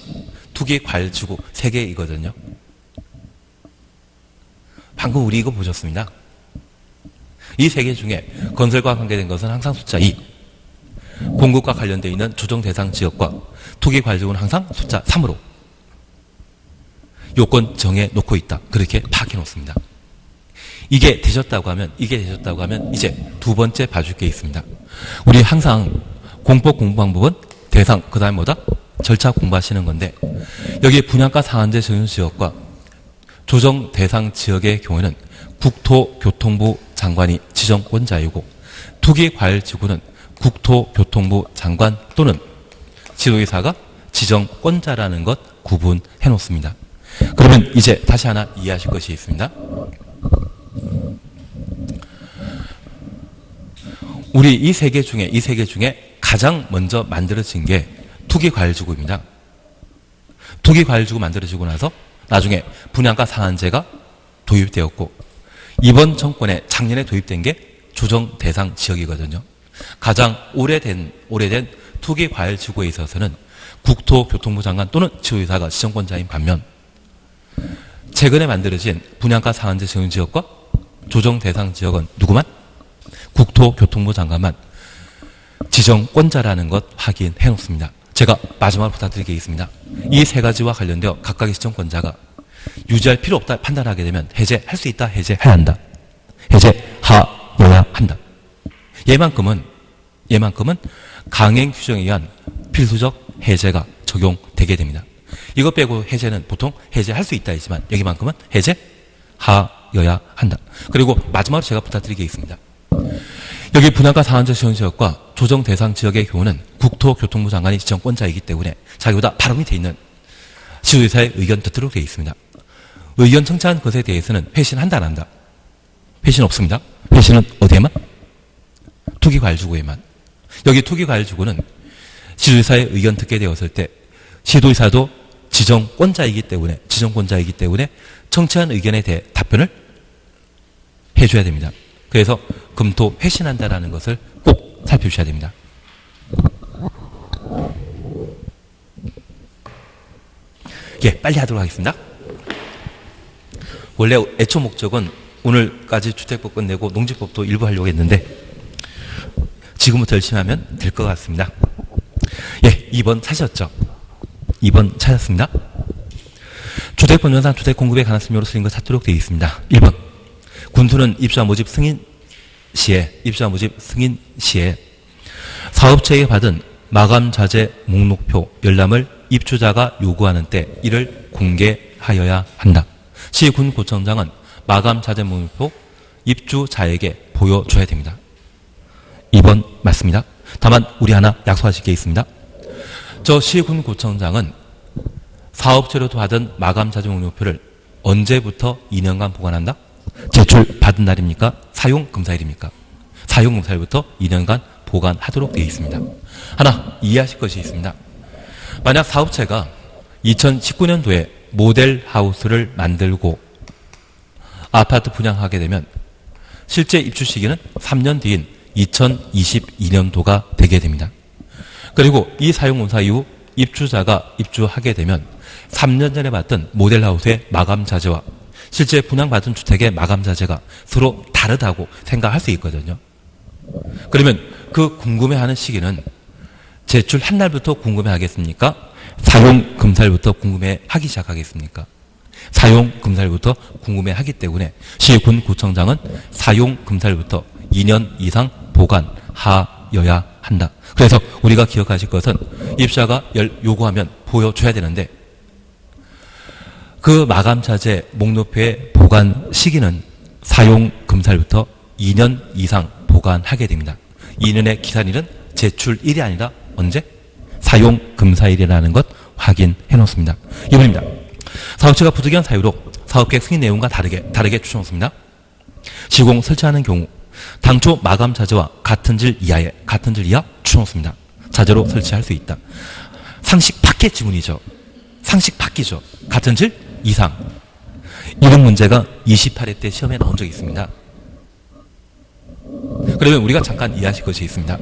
투기 과열 지구 3개이거든요. 방금 우리 이거 보셨습니다. 이 3개 중에 건설과 관계된 것은 항상 숫자 2, 공급과 관련되어 있는 조정 대상 지역과 투기 과열 지구는 항상 숫자 3으로 요건 정해 놓고 있다. 그렇게 파악해 놓습니다. 이게 되셨다고 하면 이제 두 번째 봐줄 게 있습니다. 우리 항상 공법 공부 방법은 대상, 그 다음에 뭐다? 절차 공부하시는 건데 여기 분양가 상한제 적용 지역과 조정 대상 지역의 경우에는 국토교통부 장관이 지정권자이고 투기과열지구는 국토교통부 장관 또는 지도이사가 지정권자라는 것 구분해 놓습니다. 그러면 이제 다시 하나 이해하실 것이 있습니다. 우리 이 세 개 중에 가장 먼저 만들어진 게 투기과열지구입니다. 투기과열지구 만들어지고 나서 나중에 분양가 상한제가 도입되었고 이번 정권에 작년에 도입된 게 조정 대상 지역이거든요. 가장 오래된 투기과열지구에 있어서는 국토교통부 장관 또는 지도이사가 지정권자인 반면 최근에 만들어진 분양가 상한제 적용 지역과 조정 대상 지역은 누구만? 국토교통부 장관만 지정권자라는 것 확인해 놓습니다. 제가 마지막으로 부탁드리겠습니다. 이 세 가지와 관련되어 각각의 지정권자가 유지할 필요 없다 판단하게 되면 해제할 수 있다, 해제해야 한다. 해제하여야 한다. 얘만큼은 강행 규정에 의한 필수적 해제가 적용되게 됩니다. 이것 빼고 해제는 보통 해제할 수 있다 했지만 여기만큼은 해제하여야 한다. 그리고 마지막으로 제가 부탁드리겠습니다. 여기 분양가 상한제 적용 지역과 조정 대상 지역의 경우는 국토교통부 장관이 지정권자이기 때문에 자기보다 바로 밑에 있는 지도이사의 의견 듣도록 되어 있습니다. 의견 청취한 것에 대해서는 회신한다 안 한다? 회신 없습니다. 회신은 어디에만? 투기과열지구에만. 여기 투기과열지구는 지도이사의 의견 듣게 되었을 때 지도이사도 지정권자이기 때문에 청취한 의견에 대해 답변을 해줘야 됩니다. 그래서 검토 회신한다라는 것을 꼭 살펴주셔야 됩니다. 예, 빨리 하도록 하겠습니다. 원래 애초 목적은 오늘까지 주택법 끝내고 농지법도 일부 하려고 했는데 지금부터 열심히 하면 될 것 같습니다. 예, 2번 찾으셨죠? 2번 찾았습니다. 주택법령상 주택공급에 관한 설명으로 쓰인 것 찾도록 되어 있습니다. 1번 군수는 입주자 모집 승인 시에 사업체에게 받은 마감 자재 목록표 열람을 입주자가 요구하는 때 이를 공개하여야 한다. 시군구청장은 마감 자재 목록표 입주자에게 보여줘야 됩니다. 2번 맞습니다. 다만 우리 하나 약속하실 게 있습니다. 저 시군구청장은 사업체로도 받은 마감 자재 목록표를 언제부터 2년간 보관한다? 제출 받은 날입니까? 사용 검사일입니까? 사용 검사일부터 2년간 보관하도록 되어 있습니다. 하나 이해하실 것이 있습니다. 만약 사업체가 2019년도에 모델 하우스를 만들고 아파트 분양하게 되면 실제 입주 시기는 3년 뒤인 2022년도가 되게 됩니다. 그리고 이 사용공사 이후 입주자가 입주하게 되면 3년 전에 봤던 모델하우스의 마감자재와 실제 분양받은 주택의 마감자재가 서로 다르다고 생각할 수 있거든요. 그러면 그 궁금해하는 시기는 제출 한 날부터 궁금해하겠습니까? 사용 금살부터 궁금해하기 시작하겠습니까? 사용 금살부터 궁금해하기 때문에 시군구청장은 사용 금살부터 2년 이상 보관하여야 한다. 그래서 우리가 기억하실 것은 입주자가 요구하면 보여줘야 되는데 그 마감자재 목록표의 보관 시기는 사용 금살부터 2년 이상 보관하게 됩니다. 2년의 기산일은 제출일이 아니라 언제? 사용 금사일이라는 것 확인해 놓습니다. 2번입니다. 사업체가 부득이한 사유로 사업계획 승인 내용과 다르게 추정했습니다. 시공 설치하는 경우 당초 마감 자재와 같은 질 이하 추정했습니다. 자재로 설치할 수 있다. 상식 밖의 지문이죠. 상식 밖이죠. 같은 질 이상. 이런 문제가 28회 때 시험에 나온 적이 있습니다. 그러면 우리가 잠깐 이해하실 것이 있습니다.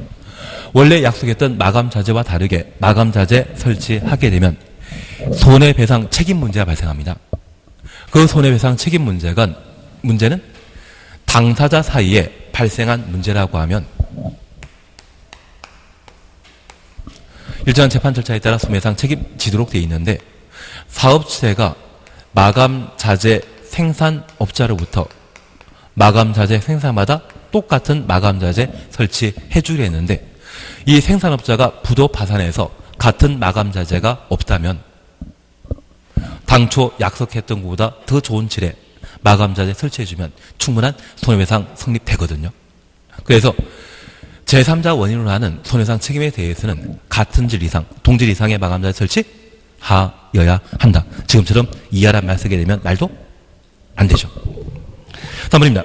원래 약속했던 마감 자재와 다르게 마감 자재 설치하게 되면 손해배상 책임 문제가 발생합니다. 그 손해배상 책임 문제는 당사자 사이에 발생한 문제라고 하면 일정한 재판 절차에 따라 손해배상 책임지도록 되어 있는데 사업체가 마감 자재 생산업자로부터 마감 자재 생산마다 똑같은 마감 자재 설치해 주려 했는데 이 생산업자가 부도 파산해서 같은 마감 자재가 없다면 당초 약속했던 것보다 더 좋은 질의 마감 자재 설치해주면 충분한 손해배상 성립되거든요. 그래서 제3자 원인으로 하는 손해배상 책임에 대해서는 같은 질 이상, 동질 이상의 마감 자재 설치하여야 한다. 지금처럼 이하란 말 쓰게 되면 말도 안 되죠. 3번입니다.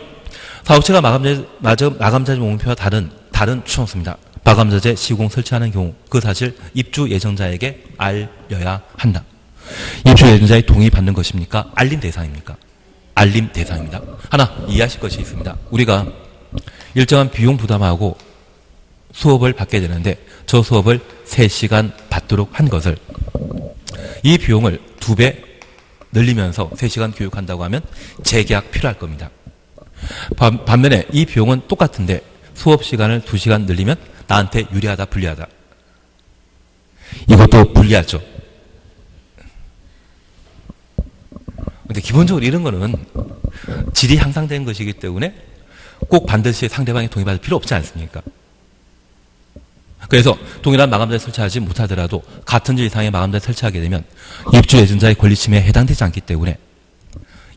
사업체가 마감자재 목록표와 다른 추정수입니다. 마감자재 시공 설치하는 경우 그 사실 입주 예정자에게 알려야 한다. 입주 예정자의 동의 받는 것입니까? 알림 대상입니까? 알림 대상입니다. 하나 이해하실 것이 있습니다. 우리가 일정한 비용 부담하고 수업을 받게 되는데 저 수업을 3시간 받도록 한 것을 이 비용을 2배 늘리면서 3시간 교육한다고 하면 재계약 필요할 겁니다. 반면에 이 비용은 똑같은데 수업 시간을 2시간 늘리면 나한테 유리하다, 불리하다? 이것도 불리하죠. 근데 기본적으로 이런 거는 질이 향상된 것이기 때문에 꼭 반드시 상대방의 동의받을 필요 없지 않습니까? 그래서 동일한 마감자를 설치하지 못하더라도 같은 질 이상의 마감자를 설치하게 되면 입주 예정자의 권리 침해에 해당되지 않기 때문에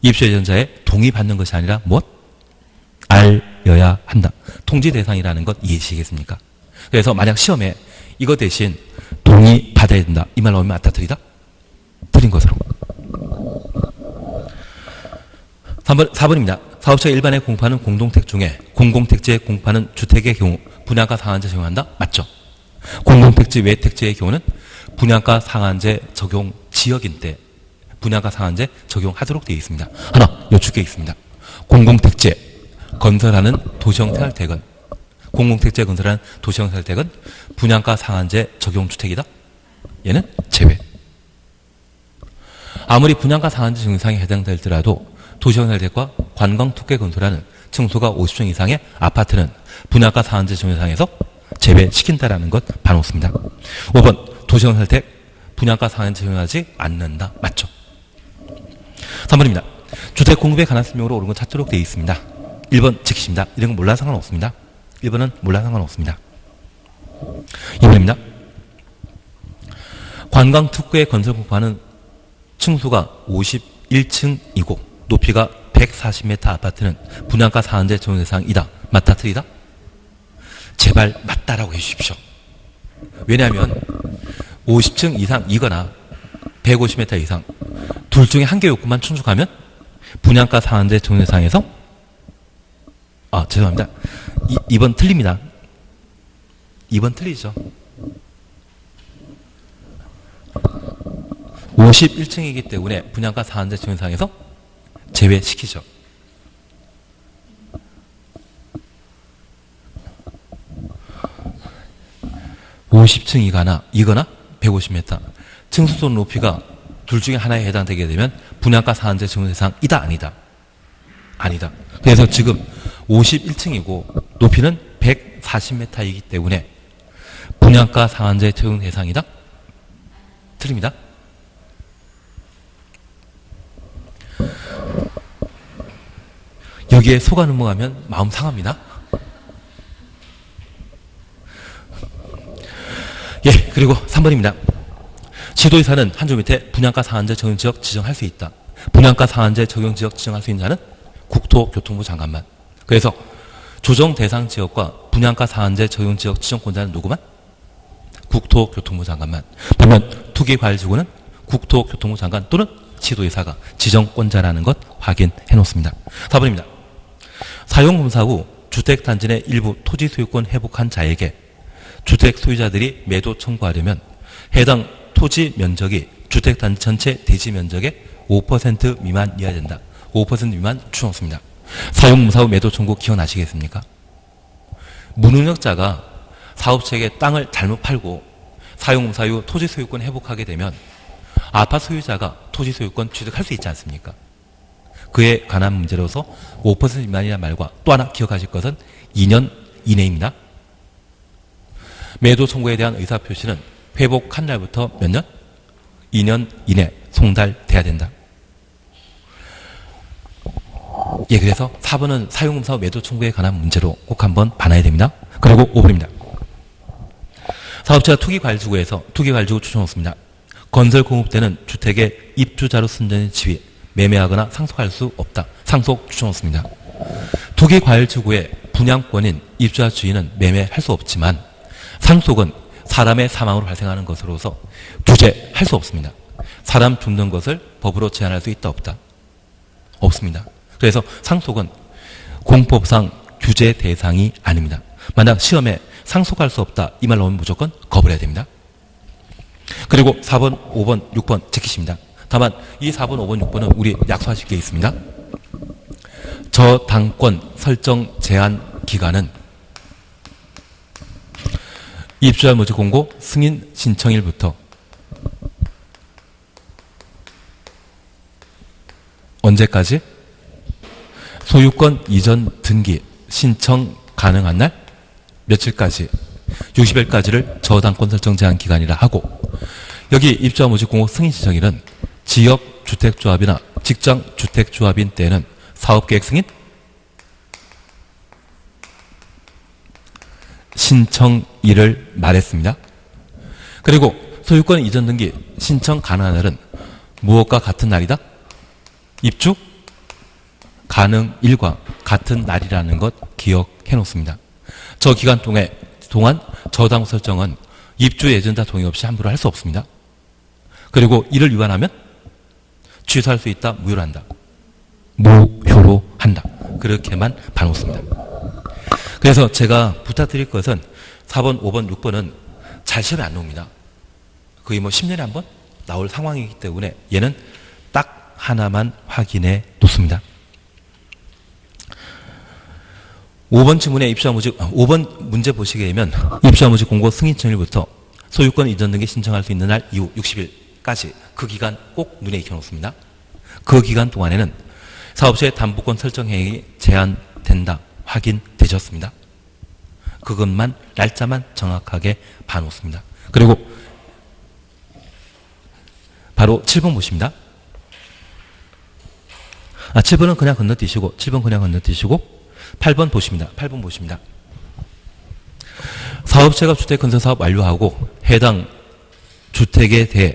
입주 예정자의 동의받는 것이 아니라 무엇? 알려야 한다. 통지 대상이라는 것 이해하시겠습니까? 그래서 만약 시험에 이거 대신 동의받아야 된다. 이 말 나오면 맞다, 틀리다? 틀린 것으로. 4번입니다. 사업체가 일반에 공급하는 공동택 중에 공공택지에 공급하는 주택의 경우 분양가 상한제 적용한다? 맞죠? 공동택지 외 택지의 경우는 분양가 상한제 적용 지역인 때 분양가 상한제 적용하도록 되어 있습니다. 하나 여쭙게 있습니다. 공공택지에 건설하는 도시형 생활택은 공공택지에 건설하는 도시형 생활택은 분양가 상한제 적용 주택이다? 얘는 제외. 아무리 분양가 상한제 적용 사항에 해당되더라도 도시형 생활택과 관광특구에 건설하는 층수가 50층 이상의 아파트는 분양가 상한제 적용 사항에서 제외시킨다라는 것 봐놓습니다. 5번 도시형 생활택 분양가 상한제 적용하지 않는다. 맞죠? 3번입니다. 주택 공급에 관한 설명으로 옳은 건 찾도록 되어 있습니다. 1번 지키십니다. 이런 건 몰라 상관없습니다. 1번은 몰라 상관없습니다. 2번입니다. 관광특구에 건설 공급하는 층수가 51층이고 높이가 140m 아파트는 분양가 상한제 적용 대상이다. 맞다, 틀리다? 제발 맞다라고 해주십시오. 왜냐하면 50층 이상이거나 150m 이상 둘 중에 한 개 요건만 충족하면 분양가 상한제 적용 대상에서 죄송합니다. 2번 틀립니다. 2번 틀리죠. 51층이기 때문에 분양가 상한제 적용 대상에서 제외시키죠. (50층) 이거나 150m 층수소 높이가 둘 중에 하나에 해당되게 되면 분양가 상한제 적용 대상이다 아니다? 아니다. 그래서 지금 51층이고 높이는 140m이기 때문에 분양가 상한제 적용 대상이다? 틀립니다. 여기에 속아 넘어가면 마음 상합니다. 예, 그리고 3번입니다. 시도의사는 한 조 밑에 분양가 상한제 적용지역 지정할 수 있다. 분양가 상한제 적용지역 지정할 수 있는 자는 국토교통부 장관만. 그래서 조정 대상 지역과 분양가 상한제 적용지역 지정권자는 누구만? 국토교통부 장관만. 그러면 투기과열지구는 국토교통부 장관 또는 시도의사가 지정권자라는 것 확인해 놓습니다. 4번입니다. 사용검사 후 주택단지 내 일부 토지 소유권 회복한 자에게 주택 소유자들이 매도 청구하려면 해당 토지 면적이 주택단지 전체 대지 면적의 5% 미만이어야 된다. 5% 미만 추정습니다. 사용검사 후 매도 청구 기억나시겠습니까? 무능력자가 사업체에게 땅을 잘못 팔고 사용검사 후 토지 소유권 회복하게 되면 아파트 소유자가 토지 소유권 취득할 수 있지 않습니까? 그에 관한 문제로서 5% 미만이라는 말과 또 하나 기억하실 것은 2년 이내입니다. 매도 청구에 대한 의사표시는 회복한 날부터 몇 년? 2년 이내 송달돼야 된다. 예, 그래서 4번은 사용검사 매도 청구에 관한 문제로 꼭 한번 봐놔야 됩니다. 그리고 5번입니다. 사업자가 투기과열지구에서 투기과열지구 추천했습니다. 건설 공급되는 주택의 입주자로 선정된 지위 매매하거나 상속할 수 없다. 상속 추천했습니다. 투기과열지구의 분양권인 입주자 주인은 매매할 수 없지만 상속은 사람의 사망으로 발생하는 것으로서 규제할 수 없습니다. 사람 죽는 것을 법으로 제한할 수 있다 없다? 없습니다. 그래서 상속은 공법상 규제 대상이 아닙니다. 만약 시험에 상속할 수 없다 이 말 나오면 무조건 거부를 해야 됩니다. 그리고 4번, 5번, 6번 지키십니다. 다만 이 4번, 5번, 6번은 우리 약속하실 게 있습니다. 저당권 설정 제한 기간은 입주자 모집 공고 승인 신청일부터 언제까지? 소유권 이전 등기 신청 가능한 날 며칠까지? 60일까지를 저당권 설정 제한 기간이라 하고 여기 입주자 모집 공고 승인 신청일은 지역주택조합이나 직장주택조합인 때는 사업계획 승인 신청일을 말했습니다. 그리고 소유권 이전 등기 신청 가능한 날은 무엇과 같은 날이다? 입주 가능일과 같은 날이라는 것 기억해 놓습니다. 저 기간 동안 저당 설정은 입주 예전자 동의 없이 함부로 할 수 없습니다. 그리고 이를 위반하면 취소할 수 있다, 무효로 한다. 무효로 한다. 그렇게만 봐놓습니다. 그래서 제가 부탁드릴 것은 4번, 5번, 6번은 잘 시험에 안 나옵니다. 거의 뭐 10년에 한 번 나올 상황이기 때문에 얘는 딱 하나만 확인해 놓습니다. 5번 질문에 입주자 모집, 5번 문제 보시게 되면 입주자 모집 공고 승인청일부터 소유권 이전 등기 신청할 수 있는 날 이후 60일까지 그 기간 꼭 눈에 익혀놓습니다. 그 기간 동안에는 사업체의 담보권 설정 행위 제한된다. 확인되셨습니다. 그것만 날짜만 정확하게 봐놓습니다. 그리고 바로 7번 보십니다. 7번은 그냥 건너뛰시고 7번 그냥 건너뛰시고 8번 보십니다. 8번 보십니다. 사업체가 주택건설사업 완료하고 해당 주택에 대해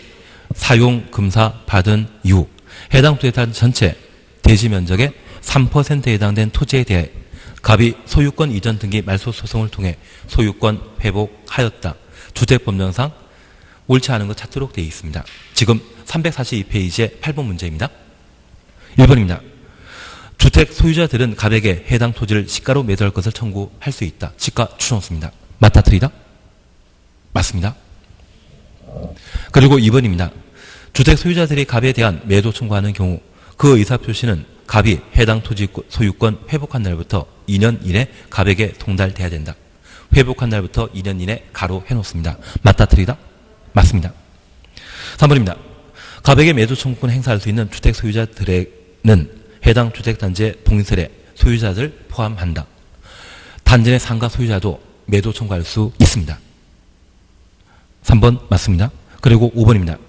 사용금사 받은 이후 해당 주택 전체 대지 면적의 3%에 해당된 토지에 대해 갑이 소유권 이전 등기 말소 소송을 통해 소유권 회복하였다. 주택법령상 옳지 않은 것 찾도록 되어 있습니다. 지금 342페이지의 8번 문제입니다. 1번입니다. 주택 소유자들은 갑에게 해당 토지를 시가로 매도할 것을 청구할 수 있다. 시가 추정습니다. 맞다 틀리다? 맞습니다. 그리고 2번입니다. 주택 소유자들이 갑에 대한 매도 청구하는 경우 그 의사표시는 갑이 해당 토지 소유권 회복한 날부터 2년 이내 갑에게 송달돼야 된다. 회복한 날부터 2년 이내 가로 해놓습니다. 맞다 틀리다? 맞습니다. 3번입니다. 갑에게 매도 청구권 행사할 수 있는 주택 소유자들에는 해당 주택단지의 동일세 소유자들 포함한다. 단지 내 상가 소유자도 매도 청구할 수 있습니다. 3번 맞습니다. 그리고 5번입니다.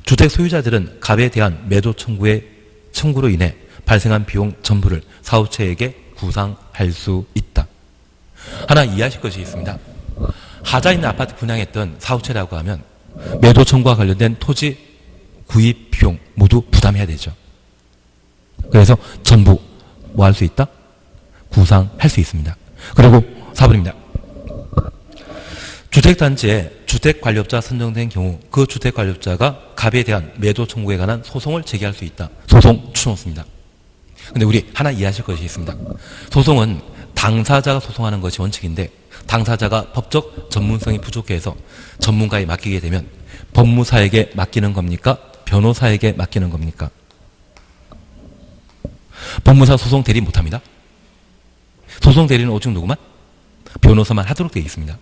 주택 소유자들은 갑에 대한 매도 청구로 인해 발생한 비용 전부를 사후채에게 구상할 수 있다. 하나 이해하실 것이 있습니다. 하자 있는 아파트 분양했던 사후채라고 하면 매도 청구와 관련된 토지 구입 비용 모두 부담해야 되죠. 그래서 전부 뭐 할 수 있다? 구상할 수 있습니다. 그리고 4번입니다. 주택단지에 주택관리업자 선정된 경우 그 주택관리업자가 갑에 대한 매도 청구에 관한 소송을 제기할 수 있다. 소송 추천없습니다. 근데 우리 하나 이해하실 것이 있습니다. 소송은 당사자가 소송하는 것이 원칙인데 당사자가 법적 전문성이 부족해서 전문가에 맡기게 되면 법무사에게 맡기는 겁니까? 변호사에게 맡기는 겁니까? 법무사 소송 대리 못합니다. 소송 대리는 오직 누구만? 변호사만 하도록 되어 있습니다.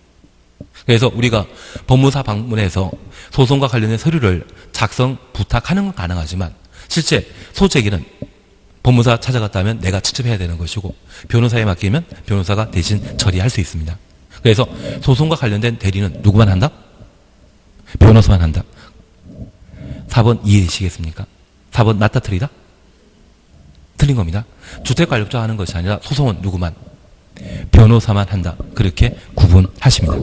그래서 우리가 법무사 방문해서 소송과 관련된 서류를 작성 부탁하는 건 가능하지만 실제 소제기는 법무사 찾아갔다 하면 내가 직접 해야 되는 것이고 변호사에 맡기면 변호사가 대신 처리할 수 있습니다. 그래서 소송과 관련된 대리는 누구만 한다? 변호사만 한다. 4번 이해되시겠습니까? 4번 맞다 틀리다? 틀린 겁니다. 주택관리업자 하는 것이 아니라 소송은 누구만? 변호사만 한다. 그렇게 구분하십니다.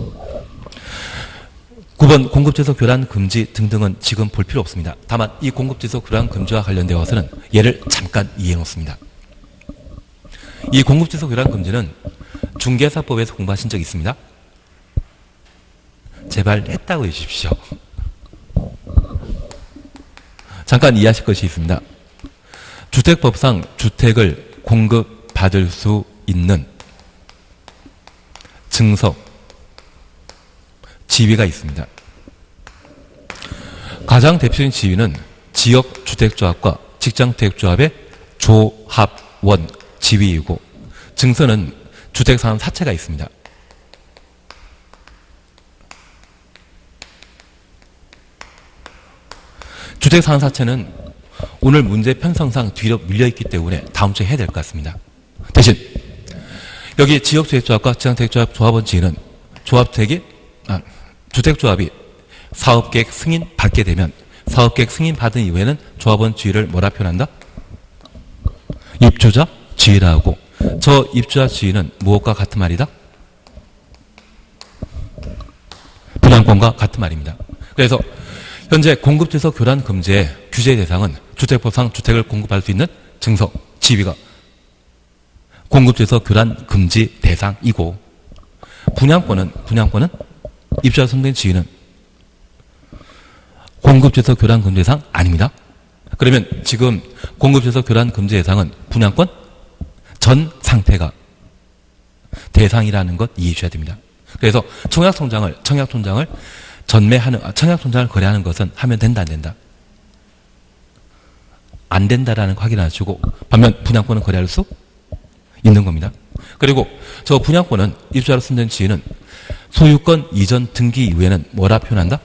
9번 공급제소 교란 금지 등등은 지금 볼 필요 없습니다. 다만 이 공급제소 교란 금지와 관련되어서는 얘를 잠깐 이해해 놓습니다. 이 공급제소 교란 금지는 중개사법에서 공부하신 적 있습니다? 제발 했다고 해주십시오. 잠깐 이해하실 것이 있습니다. 주택법상 주택을 공급받을 수 있는 증서, 지위가 있습니다. 가장 대표적인 지위는 지역주택조합과 직장주택조합의 조합원 지위이고 증서는 주택상환사채가 있습니다. 주택상환사채는 오늘 문제 편성상 뒤로 밀려있기 때문에 다음 주에 해야 될 것 같습니다. 대신 여기 지역주택조합과 직장주택조합 조합원 지위는 주택조합이 사업계획 승인 받게 되면 사업계획 승인 받은 이후에는 조합원 지위를 뭐라 표현한다? 입주자 지위라고. 저 입주자 지위는 무엇과 같은 말이다? 분양권과 같은 말입니다. 그래서 현재 공급제소 교란 금지의 규제 대상은 주택법상 주택을 공급할 수 있는 증서, 지위가 공급제소 교란 금지 대상이고 분양권은 입주자 선정된 지위는 공급제소 교란 금지 대상 아닙니다. 그러면 지금 공급제소 교란 금지 대상은 분양권 전 상태가 대상이라는 것 이해해 주셔야 됩니다. 그래서 청약통장을 청약통장을 거래하는 것은 하면 된다 안 된다? 안 된다라는 거 확인하시고 반면 분양권은 거래할 수 있는 겁니다. 그리고 저 분양권은 입주자로 선정된 지위는 소유권 이전 등기 이후에는 뭐라 표현한다?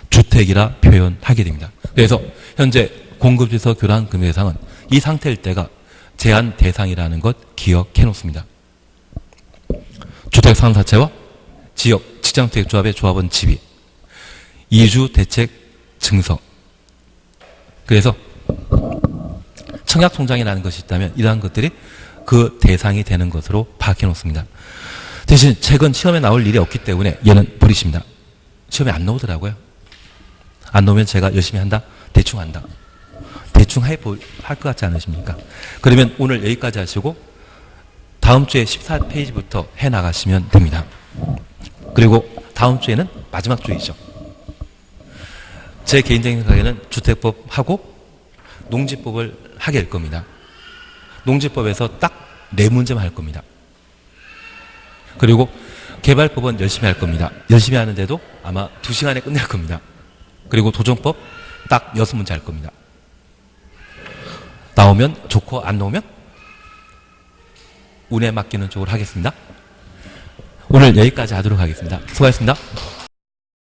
주택이라 표현하게 됩니다. 그래서 현재 공급제소 교란 금지 대상은 이 상태일 때가 제한 대상이라는 것 기억해 놓습니다. 주택상환사채와 지역, 직장주택조합의 조합원 지위, 이주대책 증서. 그래서 청약통장이라는 것이 있다면 이러한 것들이 그 대상이 되는 것으로 파악해 놓습니다. 대신 최근 시험에 나올 일이 없기 때문에 얘는 버리십니다. 시험에 안 나오더라고요. 안 나오면 제가 열심히 한다? 대충 한다. 대충 할 것 같지 않으십니까? 그러면 오늘 여기까지 하시고 다음 주에 14페이지부터 해 나가시면 됩니다. 그리고 다음 주에는 마지막 주이죠. 제 개인적인 생각에는 주택법하고 농지법을 하게 될 겁니다. 농지법에서 딱 4문제만 할 겁니다. 그리고 개발법은 열심히 할 겁니다. 열심히 하는데도 아마 2시간에 끝낼 겁니다. 그리고 도정법 딱 6문제 할 겁니다. 나오면 좋고 안 나오면 운에 맡기는 쪽으로 하겠습니다. 오늘 여기까지 하도록 하겠습니다. 수고하셨습니다.